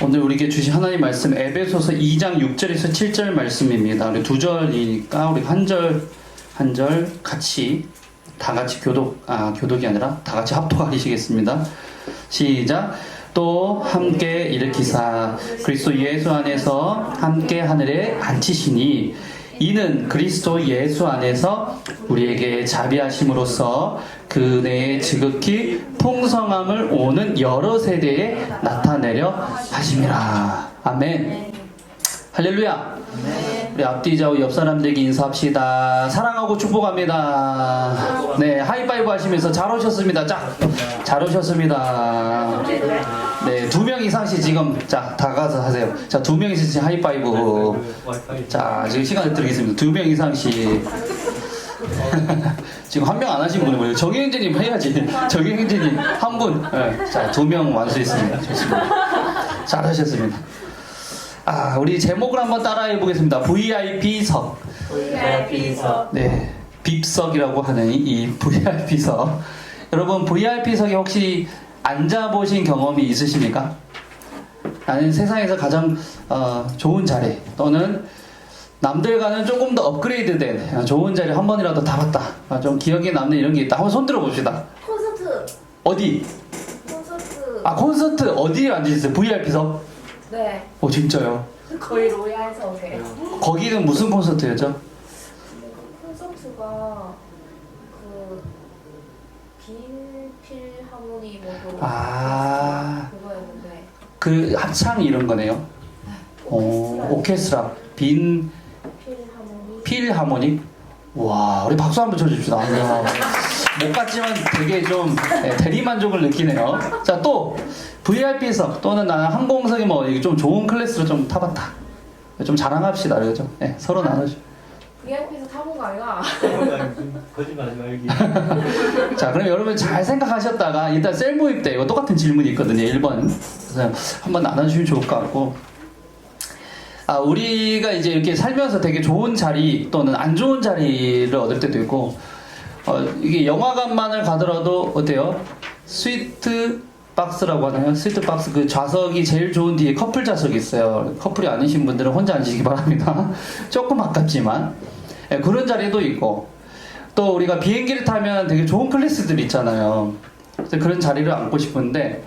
오늘 우리에게 주신 하나님 말씀 에베소서 2장 6절에서 7절 말씀입니다. 우리 두 절이니까 우리 한 절 같이 다 같이 교독이 아니라 다 같이 합독하시겠습니다. 시작. 또 함께 일으키사 그리스도 예수 안에서 함께 하늘에 앉히시니 이는 그리스도 예수 안에서 우리에게 자비하심으로써 그 은혜의 지극히 풍성함을 오는 여러 세대에 나타내려 하심이라. 아멘. 할렐루야. 우리 앞뒤 좌우 옆 사람들에게 인사합시다. 사랑하고 축복합니다. 네, 하이파이브 하시면서 잘 오셨습니다. 잘 오셨습니다. 네, 2명 이상씩 지금 다가서 하세요. 자, 2명 이상씩 하이파이브. 자, 지금 시간을 드리겠습니다. 2명 이상씩. 지금 한 명 안 하신 분이 뭐예요? 정영진님 해야지. 정영진님 한 분. 네, 자, 2명 완수했습니다. 좋습니다. 잘하셨습니다. 우리 제목을 한번 따라해 보겠습니다. VIP석. VIP석. 네, 빕석이라고 하는 이 VIP석. 여러분, VIP석에 혹시 앉아보신 경험이 있으십니까? 나는 세상에서 가장 좋은 자리 또는 남들과는 조금 더 업그레이드된 좋은 자리 한 번이라도 타봤다. 좀 기억에 남는 이런 게 있다. 한번 손 들어봅시다. 콘서트. 어디? 콘서트. 콘서트 어디에 앉으셨어요? VIP석? 네. 진짜요? 거의 로얄에서 오세요. 거기는 무슨 콘서트였죠? 콘서트가 그 빈필하모니 모두 그거였는데. 그 합창 이런 거네요. 오케스트라 빈 필하모닉. 와, 우리 박수 한번 쳐줍시다. 못 갔지만 되게 좀 대리만족을 느끼네요. 자, 또 VIP석 또는 나는 항공석이 좀 좋은 클래스로 좀 타봤다. 좀 자랑합시다, 그렇죠? 네, 서로 나누죠. VIP에서 타본 거 아이가? 거짓말하지 말기. 자, 그럼 여러분 잘 생각하셨다가 일단 셀모입 때 이거 똑같은 질문이 있거든요. 1번. 그래서 한번 나눠주시면 좋을 것 같고. 우리가 이제 이렇게 살면서 되게 좋은 자리 또는 안 좋은 자리를 얻을 때도 있고, 이게 영화관만을 가더라도 어때요? 스위트 박스라고 하나요? 스위트 박스 그 좌석이 제일 좋은 뒤에 커플 좌석이 있어요. 커플이 아니신 분들은 혼자 앉으시기 바랍니다. 조금 아깝지만. 네, 그런 자리도 있고, 또 우리가 비행기를 타면 되게 좋은 클래스들 있잖아요. 그래서 그런 자리를 앉고 싶은데,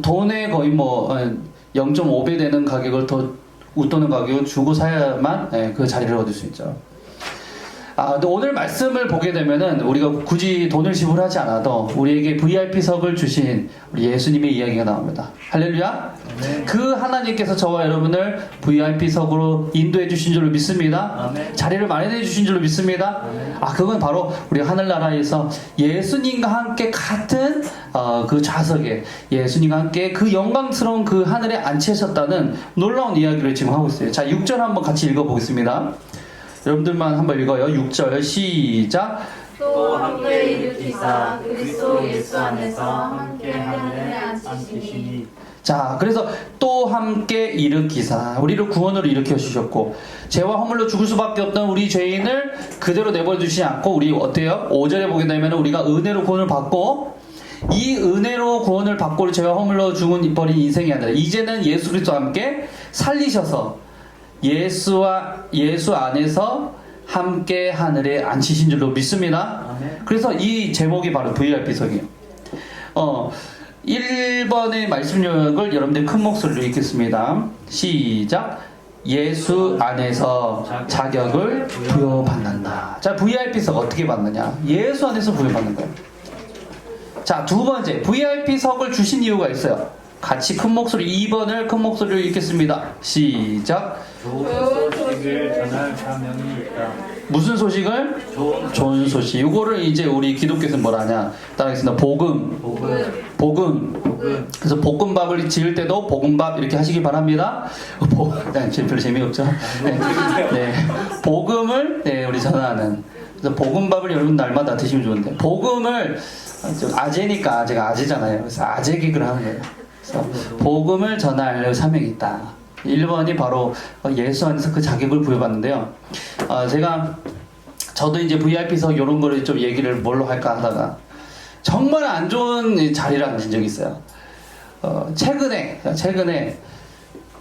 돈의 거의 0.5배 되는 가격을 더 웃도는 가격을 주고 사야만 그 자리를 얻을 수 있죠. 근데 오늘 말씀을 보게 되면은 우리가 굳이 돈을 지불하지 않아도 우리에게 VIP석을 주신 우리 예수님의 이야기가 나옵니다. 할렐루야. 네. 그 하나님께서 저와 여러분을 VIP석으로 인도해 주신 줄로 믿습니다. 아멘. 자리를 마련해 주신 줄로 믿습니다. 아멘. 그건 바로 우리 하늘나라에서 예수님과 함께 같은 그 좌석에 예수님과 함께 그 영광스러운 그 하늘에 앉히셨다는 놀라운 이야기를 지금 하고 있어요. 자, 6절 한번 같이 읽어보겠습니다. 여러분들만 한번 읽어요. 6절 시작. 또 함께 일으키사 그리스도 예수 안에서 함께 하늘에 앉히시니. 자, 그래서 또 함께 일으키사 우리를 구원으로 일으켜 주셨고 죄와 허물로 죽을 수밖에 없던 우리 죄인을 그대로 내버려 두시지 않고 우리 어때요? 5절에 보게 되면 우리가 은혜로 구원을 받고 이 은혜로 구원을 받고 죄와 허물로 죽은 버린 인생이 아니라 이제는 예수 그리스도와 함께 살리셔서 예수 안에서 함께 하늘에 앉히신 줄로 믿습니다. 아멘. 그래서 이 제목이 바로 VIP석이에요. 1번의 말씀력을 여러분들 큰 목소리로 읽겠습니다. 시작. 예수 안에서 자격을 부여받는다. 자, VIP석 어떻게 받느냐? 예수 안에서 부여받는 거예요. 자, 두 번째, VIP석을 주신 이유가 있어요. 같이 큰 목소리 2번을 큰 목소리로 읽겠습니다. 시작. 좋은 소식을 전할 사명이 있다. 무슨 소식을? 좋은 소식. 이거를 이제 우리 기독교에서 뭐라 하냐? 따라하겠습니다. 복음. 그래서 볶음밥을 지을 때도 볶음밥 이렇게 하시기 바랍니다. 별로 재미없죠? 네. 복음을 우리 전하는. 그래서 볶음밥을 여러분 날마다 드시면 좋은데 복음을 아재니까 제가 아재잖아요. 그래서 아재 개그를 하는 거예요. 그래서 복음을 전할 사명이 있다. 1번이 바로 예수 안에서 그 자격을 부여받는데요. 저도 이제 VIP석 이런 거를 좀 얘기를 뭘로 할까 하다가 정말 안 좋은 자리를 앉은 적이 있어요. 최근에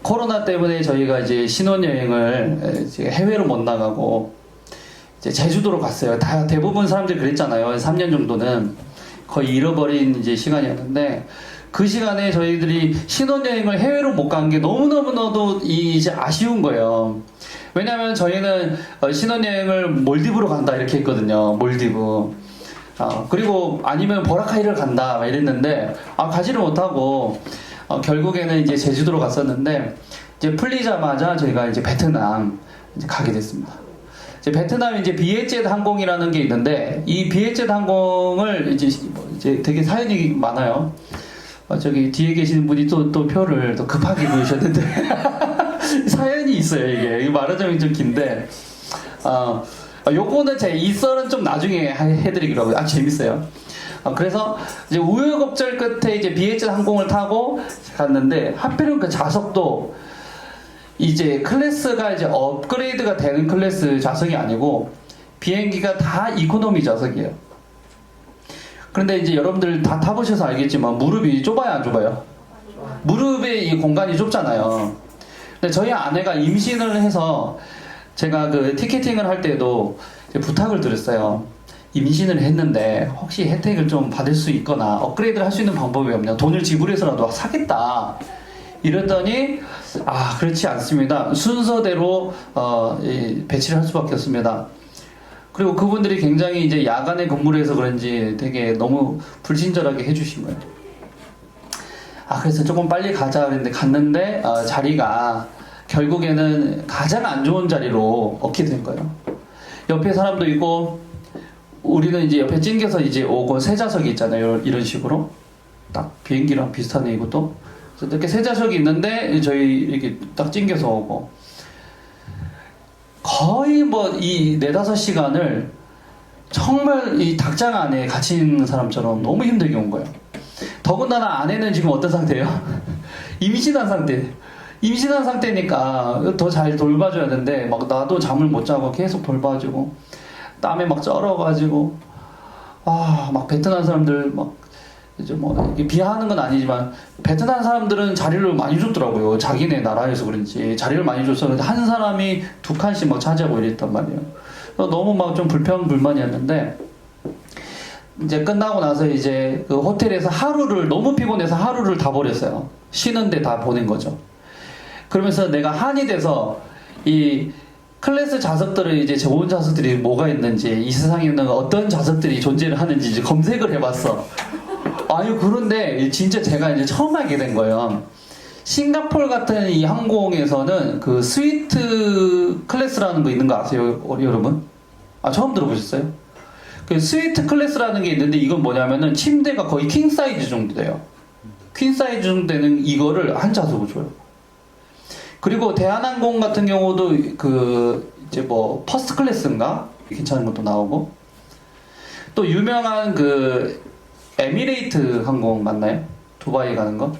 코로나 때문에 저희가 이제 신혼여행을 이제 해외로 못 나가고 이제 제주도로 갔어요. 대부분 사람들이 그랬잖아요. 3년 정도는 거의 잃어버린 이제 시간이었는데 그 시간에 저희들이 신혼여행을 해외로 못 간 게 너무너무너무 이제 아쉬운 거예요. 왜냐면 저희는 신혼여행을 몰디브로 간다 이렇게 했거든요. 몰디브. 그리고 아니면 보라카이를 간다 막 이랬는데 가지를 못하고 결국에는 이제 제주도로 갔었는데 이제 풀리자마자 저희가 이제 베트남 이제 가게 됐습니다. 이제 베트남 이제 비에젯 항공이라는 게 있는데 이 비에젯 항공을 이제 되게 사연이 많아요. 저기 뒤에 계시는 분이 또 표를 또 급하게 보이셨는데 사연이 있어요. 이게 말하자면 좀 긴데 요거는 제 이 썰은 좀 나중에 해드리기로 하고요. 재밌어요. 그래서 이제 우여곡절 끝에 이제 비에젯 항공을 타고 갔는데 하필은 그 좌석도 이제 클래스가 이제 업그레이드가 되는 클래스 좌석이 아니고 비행기가 다 이코노미 좌석이에요. 그런데 이제 여러분들 다 타보셔서 알겠지만 무릎이 좁아요, 안 좁아요? 무릎의 이 공간이 좁잖아요. 근데 저희 아내가 임신을 해서 제가 그 티켓팅을 할 때도 부탁을 드렸어요. 임신을 했는데 혹시 혜택을 좀 받을 수 있거나 업그레이드를 할 수 있는 방법이 없냐, 돈을 지불해서라도 사겠다 이랬더니 그렇지 않습니다. 순서대로 배치를 할 수밖에 없습니다. 그리고 그분들이 굉장히 이제 야간에 근무를 해서 그런지 되게 너무 불친절하게 해주신 거예요. 그래서 조금 빨리 가자 그랬는데 갔는데 자리가 결국에는 가장 안 좋은 자리로 얻게 된 거예요. 옆에 사람도 있고 우리는 이제 옆에 찡겨서 이제 오고 세 좌석이 있잖아요. 이런 식으로 딱 비행기랑 비슷하네 이것도. 그래서 이렇게 세 좌석이 있는데 저희 이렇게 딱 찡겨서 오고 거의 뭐 이 4-5시간을 정말 이 닭장 안에 갇힌 사람처럼 너무 힘들게 온 거예요. 더군다나 아내는 지금 어떤 상태예요? 임신한 상태. 임신한 상태니까 더 잘 돌봐줘야 되는데 막 나도 잠을 못 자고 계속 돌봐주고 땀에 막 쩔어가지고 막 베트남 사람들 막 이제 뭐 이게 비하하는 건 아니지만 베트남 사람들은 자리를 많이 줬더라고요. 자기네 나라에서 그런지 자리를 많이 줬어. 한 사람이 2칸씩 막 차지하고 이랬단 말이에요. 너무 막 좀 불만이었는데 이제 끝나고 나서 이제 그 호텔에서 너무 피곤해서 하루를 다 버렸어요. 쉬는데 다 보낸 거죠. 그러면서 내가 한이 돼서 이 클래스 좌석들을 이제 좋은 좌석들이 뭐가 있는지 이 세상에 있는 어떤 좌석들이 존재를 하는지 이제 검색을 해봤어. 그런데 진짜 제가 이제 처음 알게 된 거예요. 싱가포르 같은 이 항공에서는 그 스위트 클래스라는 거 있는 거 아세요, 여러분? 처음 들어보셨어요? 그 스위트 클래스라는 게 있는데 이건 뭐냐면은 침대가 거의 킹 사이즈 정도 돼요. 퀸 사이즈 정도 되는 이거를 한 좌석을 줘요. 그리고 대한항공 같은 경우도 그 이제 뭐 퍼스트 클래스인가 괜찮은 것도 나오고 또 유명한 그 에미레이트 항공 맞나요? 두바이 가는 거?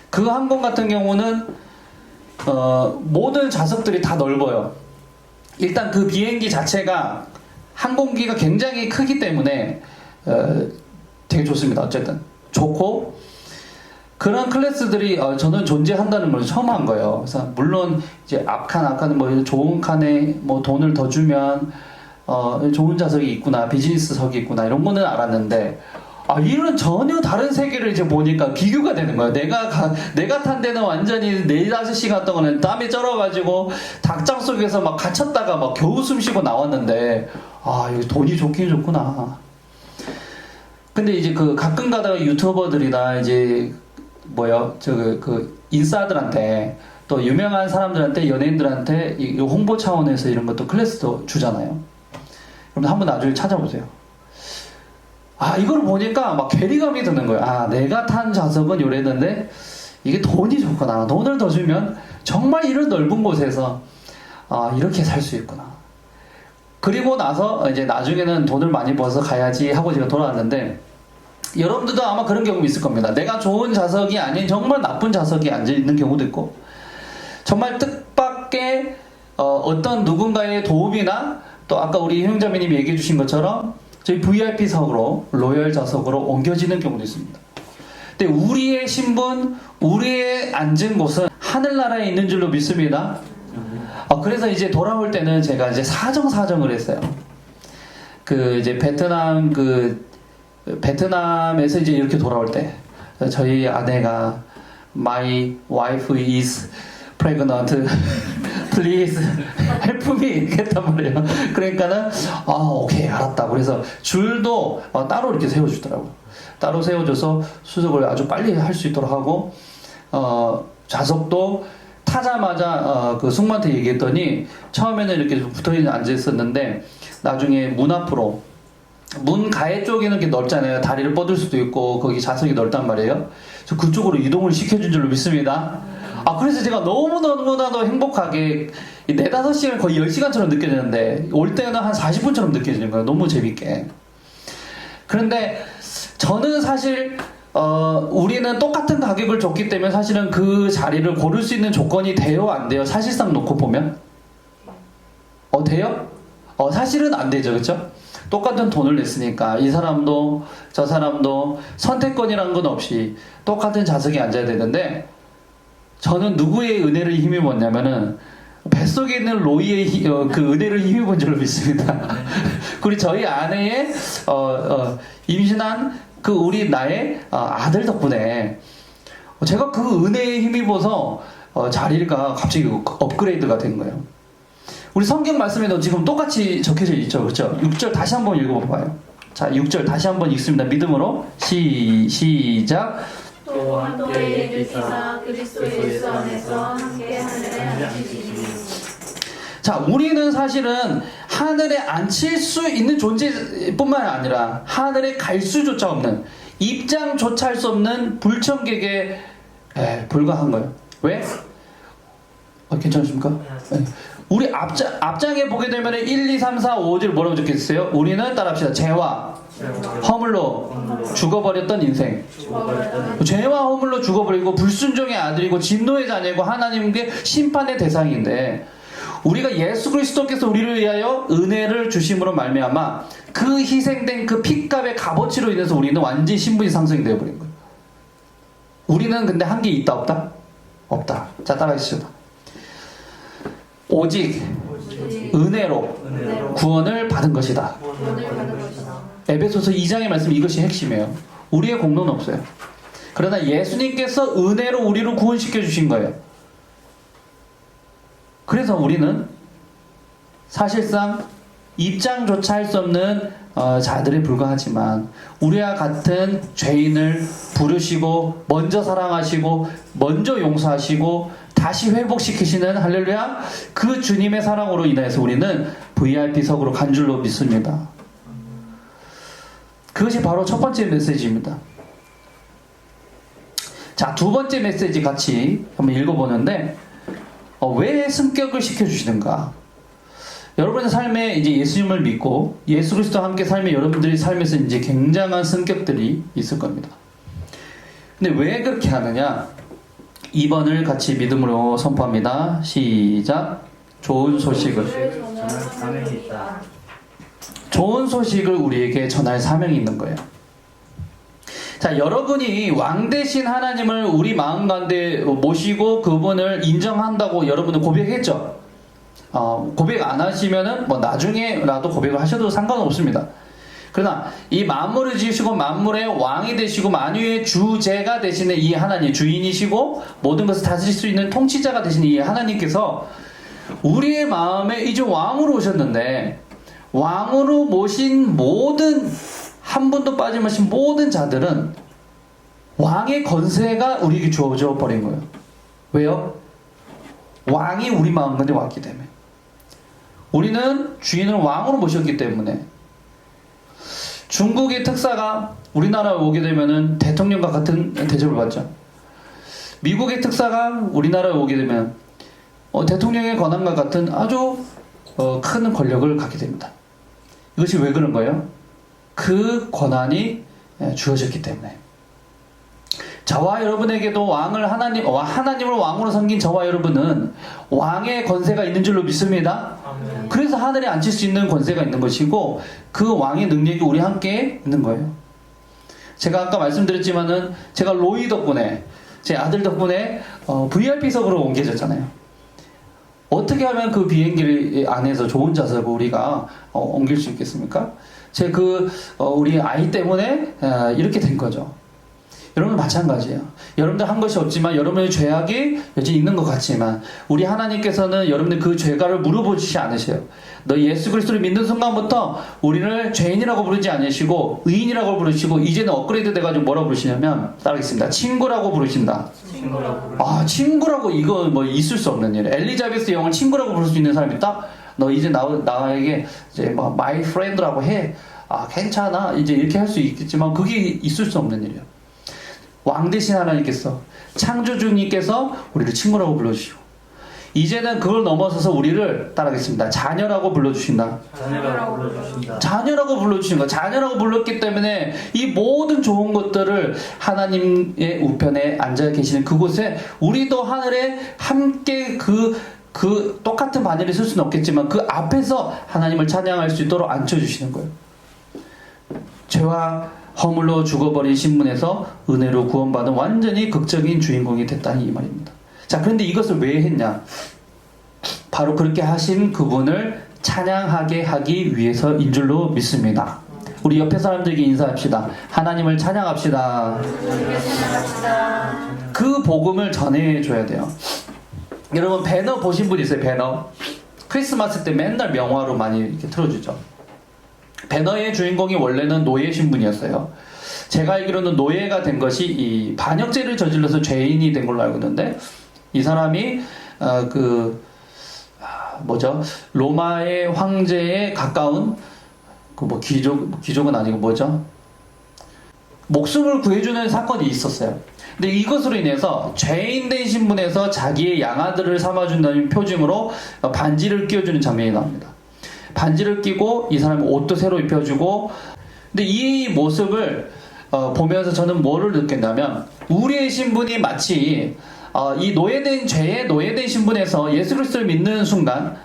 그 항공 같은 경우는 모든 좌석들이 다 넓어요. 일단 그 비행기 자체가 항공기가 굉장히 크기 때문에 되게 좋습니다. 어쨌든 좋고 그런 클래스들이 저는 존재한다는 걸 처음 한 거예요. 그래서 물론 이제 앞칸은 뭐 좋은 칸에 뭐 돈을 더 주면 좋은 좌석이 있구나, 비즈니스석이 있구나 이런 거는 알았는데 이런 전혀 다른 세계를 이제 보니까 비교가 되는 거예요. 내가 탄 데는 완전히 4-5시간 동안은 땀이 쩔어가지고 닭장 속에서 막 갇혔다가 막 겨우 숨 쉬고 나왔는데 여기 돈이 좋긴 좋구나. 근데 이제 그 가끔 가다가 유튜버들이나 이제 그 인싸들한테 또 유명한 사람들한테 연예인들한테 이 홍보 차원에서 이런 것도 클래스도 주잖아요. 그럼 한번 나중에 찾아보세요. 이걸 보니까 막 괴리감이 드는 거예요. 내가 탄 좌석은 요랬는데 이게 돈이 좋구나. 돈을 더 주면 정말 이런 넓은 곳에서 이렇게 살 수 있구나. 그리고 나서 이제 나중에는 돈을 많이 벌어서 가야지 하고 제가 돌아왔는데 여러분들도 아마 그런 경험이 있을 겁니다. 내가 좋은 좌석이 아닌 정말 나쁜 좌석이 앉아있는 경우도 있고 정말 뜻밖의 어떤 누군가의 도움이나 또 아까 우리 형자매님이 얘기해 주신 것처럼 저희 VIP석으로 로열 좌석으로 옮겨지는 경우도 있습니다. 근데 우리의 신분, 우리의 앉은 곳은 하늘나라에 있는 줄로 믿습니다. 그래서 이제 돌아올 때는 제가 이제 사정을 했어요. 이제 베트남에서 이제 이렇게 돌아올 때, 저희 아내가 My wife is pregnant. Please help me 이렇게 했단 말이에요. 그러니까는 오케이 알았다. 그래서 줄도 따로 이렇게 세워주더라고. 따로 세워줘서 수속을 아주 빨리 할 수 있도록 하고 좌석도 타자마자 그 승무한테 얘기했더니 처음에는 이렇게 붙어있는 앉아 있었는데 나중에 문 앞으로 문 가해 쪽에는 이렇게 넓잖아요. 다리를 뻗을 수도 있고 거기 좌석이 넓단 말이에요. 그래서 그쪽으로 이동을 시켜준 줄로 믿습니다. 그래서 제가 너무나도 행복하게 4-5시간 거의 10시간처럼 느껴지는데 올 때는 한 40분처럼 느껴지는 거예요. 너무 재밌게. 그런데 저는 사실 우리는 똑같은 가격을 줬기 때문에 사실은 그 자리를 고를 수 있는 조건이 돼요? 안 돼요? 사실상 놓고 보면? 돼요? 사실은 안 되죠. 그렇죠? 똑같은 돈을 냈으니까 이 사람도 저 사람도 선택권이란 건 없이 똑같은 좌석에 앉아야 되는데 저는 누구의 은혜를 힘입었냐면은 뱃속에 있는 로이의 그 은혜를 힘입은 줄로 믿습니다. 그리고 저희 아내의 임신한 나의 아들 덕분에 제가 그 은혜에 힘입어서 자리가 갑자기 업그레이드가 된 거예요. 우리 성경 말씀에도 지금 똑같이 적혀져 있죠. 그렇죠? 6절 다시 한번 읽어봐요. 자, 6절 다시 한번 읽습니다. 믿음으로 시작. 또 함께 일으키사 그리스도 예수 안에서 함께 하늘에 앉히시니. 자, 우리는 사실은 하늘에 앉힐 수 있는 존재뿐만 아니라 하늘에 갈 수조차 없는, 입장조차 할 수 없는 불청객에 불과한 거예요. 왜? 괜찮으십니까? 네. 우리 앞장에 보게 되면 1, 2, 3, 4, 5절 뭐라고 적혀있어요? 우리는 따라합시다. 죄와 허물로 죽어버렸던 인생. 죄와 허물로 죽어버리고 불순종의 아들이고 진노의 자녀고 하나님께 심판의 대상인데, 우리가 예수 그리스도께서 우리를 위하여 은혜를 주심으로 말미암아 그 희생된 그 핏값의 값어치로 인해서 우리는 완전히 신분이 상승이 되어버린 거예요. 우리는 근데 한 게 있다 없다? 없다. 자, 따라하시죠. 오직 은혜로 구원을 받은 것이다. 에베소서 2장의 말씀, 이것이 핵심이에요. 우리의 공로는 없어요. 그러나 예수님께서 은혜로 우리를 구원시켜 주신 거예요. 그래서 우리는 사실상 입장조차 할 수 없는 자들에 불과하지만 우리와 같은 죄인을 부르시고 먼저 사랑하시고 먼저 용서하시고 다시 회복시키시는, 할렐루야, 그 주님의 사랑으로 인해서 우리는 VIP석으로 간 줄로 믿습니다. 그것이 바로 첫 번째 메시지입니다. 자, 두 번째 메시지 같이 한번 읽어보는데, 왜 승격을 시켜주시는가? 여러분의 삶에 이제 예수님을 믿고 예수 그리스도와 함께 삶에 여러분들의 삶에서 이제 굉장한 승격들이 있을 겁니다. 근데 왜 그렇게 하느냐? 2번을 같이 믿음으로 선포합니다. 시작. 좋은 소식을. 전할 사명이 있다. 좋은 소식을 우리에게 전할 사명이 있는 거예요. 자, 여러분이 왕 대신 하나님을 우리 마음 가운데 모시고 그분을 인정한다고 여러분은 고백했죠? 고백 안 하시면은 나중에라도 고백을 하셔도 상관없습니다. 그러나 이 만물을 지으시고 만물의 왕이 되시고 만유의 주제가 되시는 이 하나님, 주인이시고 모든 것을 다스릴 수 있는 통치자가 되시는 이 하나님께서 우리의 마음에 이제 왕으로 오셨는데, 왕으로 모신 모든, 한 분도 빠짐없이 모든 자들은 왕의 권세가 우리에게 주어져 버린 거예요. 왜요? 왕이 우리 마음 가운데 왔기 때문에. 우리는 주인을 왕으로 모셨기 때문에. 중국의 특사가 우리나라에 오게 되면은 대통령과 같은 대접을 받죠. 미국의 특사가 우리나라에 오게 되면 대통령의 권한과 같은 아주 큰 권력을 갖게 됩니다. 이것이 왜 그런 거예요? 그 권한이 주어졌기 때문에. 저와 여러분에게도 하나님을 왕으로 섬긴 저와 여러분은 왕의 권세가 있는 줄로 믿습니다. 그래서 하늘에 앉힐 수 있는 권세가 있는 것이고 그 왕의 능력이 우리 함께 있는 거예요. 제가 아까 말씀드렸지만은 제가 로이 덕분에 제 아들 덕분에 VIP석으로 옮겨졌잖아요. 어떻게 하면 그 비행기 안에서 좋은 좌석을 우리가 옮길 수 있겠습니까? 제 우리 아이 때문에 이렇게 된 거죠. 여러분 마찬가지예요. 여러분들 한 것이 없지만 여러분의 죄악이 여전히 있는 것 같지만 우리 하나님께서는 여러분들 그 죄가를 물어보시지 않으세요. 너 예수 그리스도를 믿는 순간부터 우리를 죄인이라고 부르지 않으시고 의인이라고 부르시고 이제는 업그레이드 돼가지고 뭐라고 부르시냐면 따르겠습니다. 친구라고 부르신다. 친구라고. 친구라고 이거 뭐 있을 수 없는 일이에요. 엘리자베스 영을 친구라고 부를 수 있는 사람이 딱 너 이제 나에게 이제 뭐 my friend라고 해. 괜찮아. 이제 이렇게 할 수 있겠지만 그게 있을 수 없는 일이에요. 왕 대신 하나님께서 창조주님께서 우리를 친구라고 불러주시고 이제는 그걸 넘어서서 우리를 따라하겠습니다. 자녀라고 불러주신다. 자녀라고 불러주신다. 자녀라고 불러주신 거. 자녀라고 불렀기 때문에 이 모든 좋은 것들을 하나님의 우편에 앉아 계시는 그곳에 우리도 하늘에 함께 그 똑같은 바늘을 쓸 수는 없겠지만 그 앞에서 하나님을 찬양할 수 있도록 앉혀주시는 거예요. 죄와 허물로 죽어버린 신분에서 은혜로 구원받은 완전히 극적인 주인공이 됐다는 이 말입니다. 자, 그런데 이것을 왜 했냐? 바로 그렇게 하신 그분을 찬양하게 하기 위해서인 줄로 믿습니다. 우리 옆에 사람들에게 인사합시다. 하나님을 찬양합시다. 그 복음을 전해줘야 돼요. 여러분 배너 보신 분 있어요? 배너. 크리스마스 때 맨날 명화로 많이 이렇게 틀어주죠. 배너의 주인공이 원래는 노예 신분이었어요. 제가 알기로는 노예가 된 것이 이 반역죄를 저질러서 죄인이 된 걸로 알고 있는데 이 사람이 로마의 황제에 가까운 귀족은 아니고 목숨을 구해주는 사건이 있었어요. 근데 이것으로 인해서 죄인된 신분에서 자기의 양아들을 삼아준다는 표징으로 반지를 끼워주는 장면이 나옵니다. 반지를 끼고 이 사람이 옷도 새로 입혀주고 근데 이 모습을 보면서 저는 뭐를 느꼈냐면 우리의 신분이 마치 이 죄의 노예된 신분에서 예수 그리스도를 믿는 순간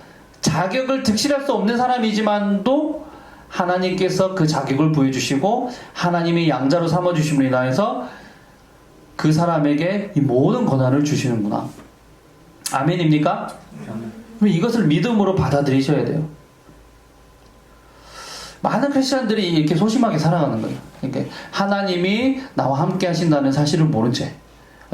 자격을 득실할 수 없는 사람이지만도 하나님께서 그 자격을 부여주시고 하나님의 양자로 삼아주심으로 인하여서 그 사람에게 이 모든 권한을 주시는구나. 아멘입니까? 그럼 이것을 믿음으로 받아들이셔야 돼요. 많은 크리스천들이 이렇게 소심하게 살아가는 거예요. 그러니까 하나님이 나와 함께 하신다는 사실을 모른 채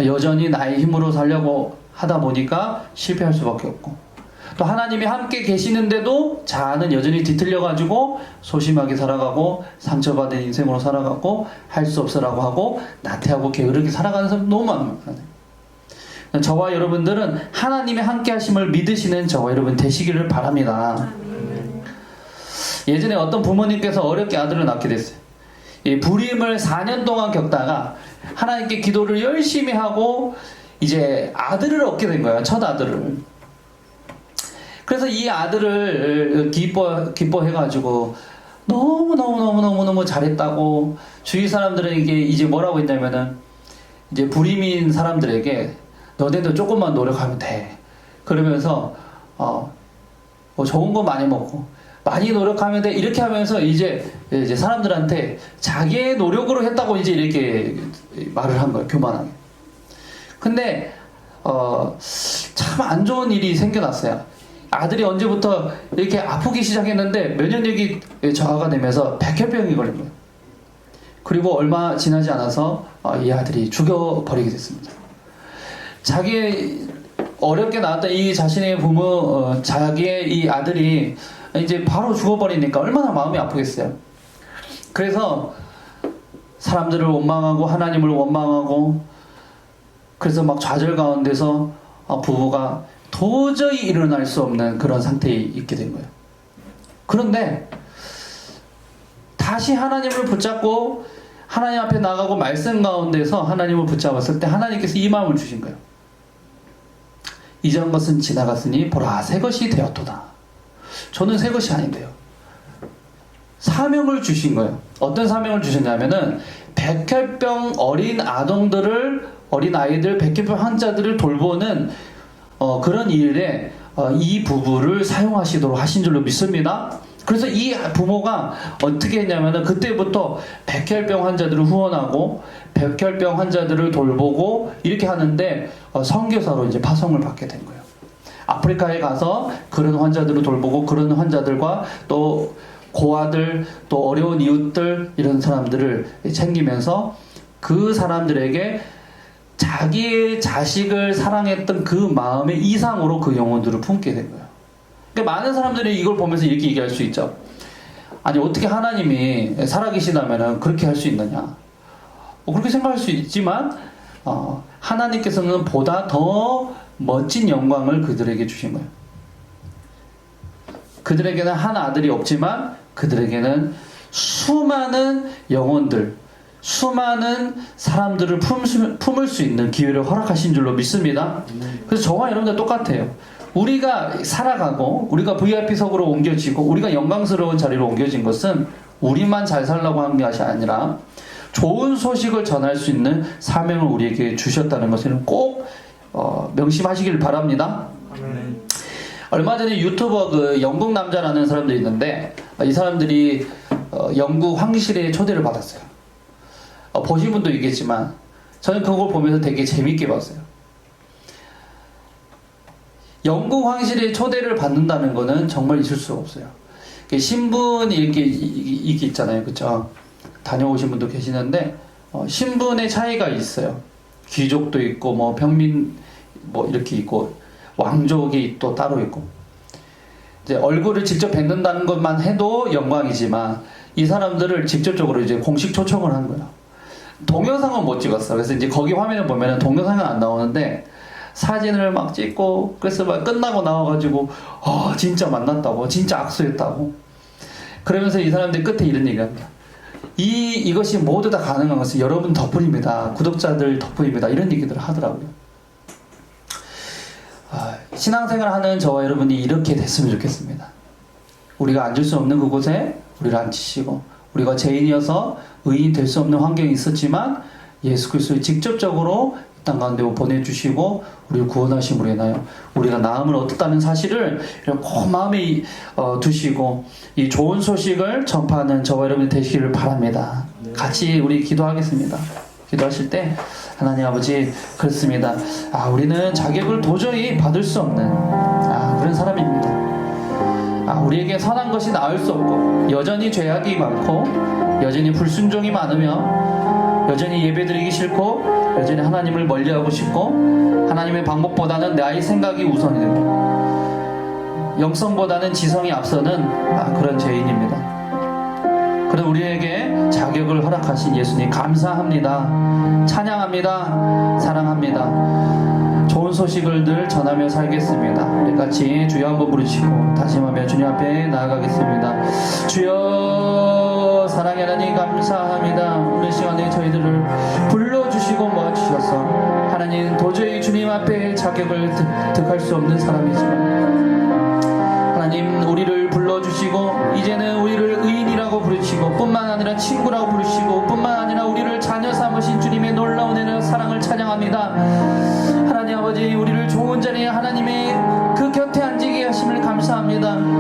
여전히 나의 힘으로 살려고 하다 보니까 실패할 수밖에 없고 또 하나님이 함께 계시는데도 자아는 여전히 뒤틀려가지고 소심하게 살아가고 상처받은 인생으로 살아가고 할 수 없어라고 하고 나태하고 게으르게 살아가는 사람 너무 많아요. 저와 여러분들은 하나님의 함께 하심을 믿으시는 저와 여러분 되시기를 바랍니다. 예전에 어떤 부모님께서 어렵게 아들을 낳게 됐어요. 이 불임을 4년 동안 겪다가 하나님께 기도를 열심히 하고 이제 아들을 얻게 된 거예요. 첫 아들을. 그래서 이 아들을 기뻐해가지고 너무 잘했다고 주위 사람들에게 이제 뭐라고 했냐면은 이제 불임인 사람들에게 너네도 조금만 노력하면 돼. 그러면서 좋은 거 많이 먹고 많이 노력하면 돼. 이렇게 하면서 이제 사람들한테 자기의 노력으로 했다고 이제 이렇게 말을 한 거예요. 교만하게. 근데 참 안 좋은 일이 생겨났어요. 아들이 언제부터 이렇게 아프기 시작했는데 면역력이 저하가 되면서 백혈병이 걸린 거예요. 그리고 얼마 지나지 않아서 이 아들이 죽여버리게 됐습니다. 자기 어렵게 낳았던 이 자신의 자기의 이 아들이 이제 바로 죽어버리니까 얼마나 마음이 아프겠어요. 그래서 사람들을 원망하고 하나님을 원망하고 그래서 막 좌절 가운데서 부부가 도저히 일어날 수 없는 그런 상태에 있게 된 거예요. 그런데 다시 하나님을 붙잡고 하나님 앞에 나가고 말씀 가운데서 하나님을 붙잡았을 때 하나님께서 이 마음을 주신 거예요. 이전 것은 지나갔으니 보라 새 것이 되었도다. 저는 새 것이 아닌데요. 사명을 주신 거예요. 어떤 사명을 주셨냐면은 백혈병 어린 아이들 백혈병 환자들을 돌보는 그런 일에 이 부부를 사용하시도록 하신 줄로 믿습니다. 그래서 이 부모가 어떻게 했냐면은 그때부터 백혈병 환자들을 후원하고 백혈병 환자들을 돌보고 이렇게 하는데 선교사로 이제 파송을 받게 된 거예요. 아프리카에 가서 그런 환자들을 돌보고 그런 환자들과 또 고아들 또 어려운 이웃들 이런 사람들을 챙기면서 그 사람들에게 자기의 자식을 사랑했던 그 마음의 이상으로 그 영혼들을 품게 된 거예요. 그러니까 많은 사람들이 이걸 보면서 이렇게 얘기할 수 있죠. 아니 어떻게 하나님이 살아계시다면 그렇게 할 수 있느냐. 그렇게 생각할 수 있지만 하나님께서는 보다 더 멋진 영광을 그들에게 주신 거예요. 그들에게는 한 아들이 없지만 그들에게는 수많은 영혼들, 수많은 사람들을 품을 수 있는 기회를 허락하신 줄로 믿습니다. 그래서 저와 여러분들 똑같아요. 우리가 살아가고 우리가 VIP석으로 옮겨지고 우리가 영광스러운 자리로 옮겨진 것은 우리만 잘 살라고 한 것이 아니라 좋은 소식을 전할 수 있는 사명을 우리에게 주셨다는 것을 꼭 명심하시길 바랍니다. 얼마 전에 유튜버 그 영국 남자라는 사람들이 있는데 이 사람들이 영국 황실에 초대를 받았어요. 보신 분도 있겠지만 저는 그걸 보면서 되게 재밌게 봤어요. 영국 황실에 초대를 받는다는 거는 정말 있을 수가 없어요. 신분이 이렇게 있잖아요, 그렇죠? 다녀오신 분도 계시는데 신분의 차이가 있어요. 귀족도 있고 뭐 평민 뭐 이렇게 있고 왕족이 또 따로 있고 이제 얼굴을 직접 뵙는다는 것만 해도 영광이지만 이 사람들을 직접적으로 이제 공식 초청을 한 거예요. 동영상은 못 찍었어. 그래서 이제 거기 화면을 보면은 동영상은 안 나오는데 사진을 막 찍고 그래서 막 끝나고 나와가지고 진짜 만났다고 진짜 악수했다고 그러면서 이 사람들이 끝에 이런 얘기를 합니다. 이것이 모두 다 가능한 것은 여러분 덕분입니다. 구독자들 덕분입니다. 이런 얘기들을 하더라고요. 신앙생활 하는 저와 여러분이 이렇게 됐으면 좋겠습니다. 우리가 앉을 수 없는 그곳에 우리를 앉히시고 우리가 죄인이어서 의인이 될 수 없는 환경이 있었지만 예수 그리스도를 직접적으로 이 땅 가운데 보내주시고 우리를 구원하심으로 인하여 우리가 나음을 얻었다는 사실을 꼭 마음에 두시고 이 좋은 소식을 전파하는 저와 여러분이 되시기를 바랍니다. 같이 우리 기도하겠습니다. 기도하실 때 하나님 아버지 그렇습니다. 우리는 자격을 도저히 받을 수 없는 그런 사람입니다. 우리에게 선한 것이 나을 수 없고 여전히 죄악이 많고 여전히 불순종이 많으며 여전히 예배드리기 싫고 여전히 하나님을 멀리하고 싶고 하나님의 방법보다는 나의 생각이 우선이 되고 영성보다는 지성이 앞서는 그런 죄인입니다. 그런 우리에게 자격을 허락하신 예수님 감사합니다. 찬양합니다. 사랑합니다. 좋은 소식을 늘 전하며 살겠습니다. 우리 같이 주여 한번 부르시고 다짐하며 주님 앞에 나아가겠습니다. 주여 사랑의 하나님 감사합니다. 오늘 시간에 저희들을 불러주시고 모아주셔서 하나님 도저히 주님 앞에 자격을 득할 수 없는 사람이지만 하나님 우리를 불러주시고 이제는 우리를 의인이라고 부르시고 뿐만 아니라 친구라고 부르시고 뿐만 아니라 우리를 자녀 삼으신 주님의 놀라운 은혜와 사랑을 찬양합니다.